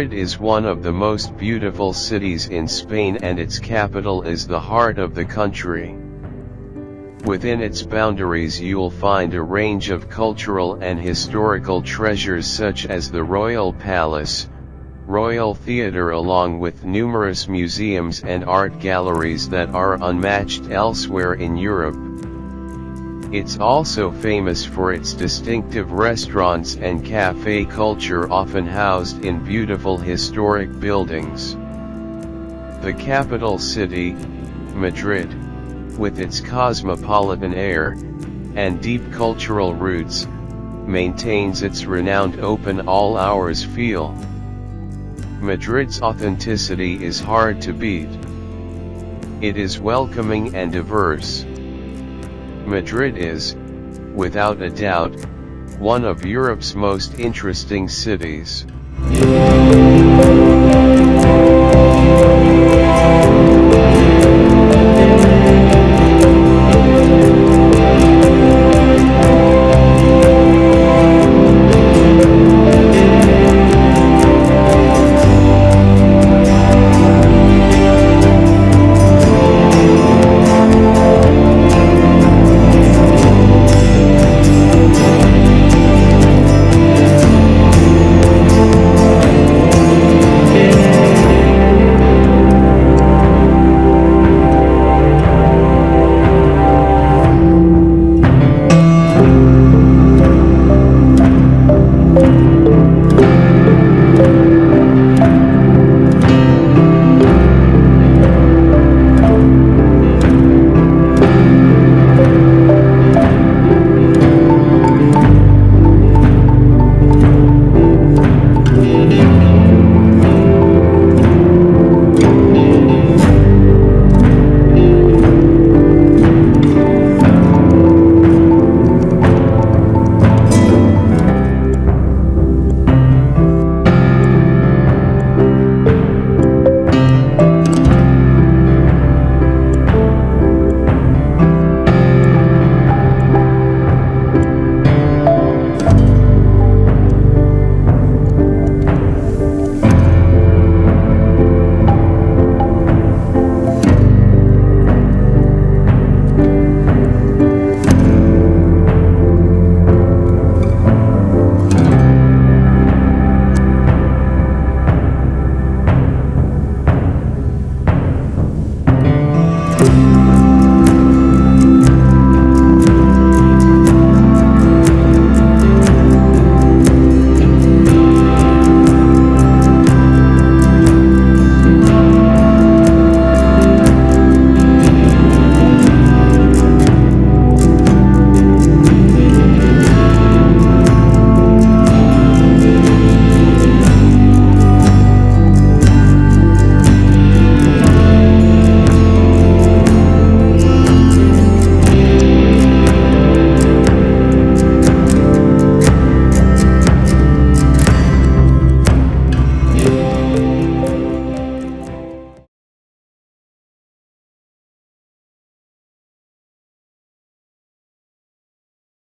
Madrid is one of the most beautiful cities in Spain, and its capital is the heart of the country. Within its boundaries you'll find a range of cultural and historical treasures such as the Royal Palace, Royal Theatre, along with numerous museums and art galleries that are unmatched elsewhere in Europe. It's also famous for its distinctive restaurants and cafe culture, often housed in beautiful historic buildings. The capital city, Madrid, with its cosmopolitan air and deep cultural roots, maintains its renowned open all hours feel. Madrid's authenticity is hard to beat. It is welcoming and diverse. Madrid is, without a doubt, one of Europe's most interesting cities.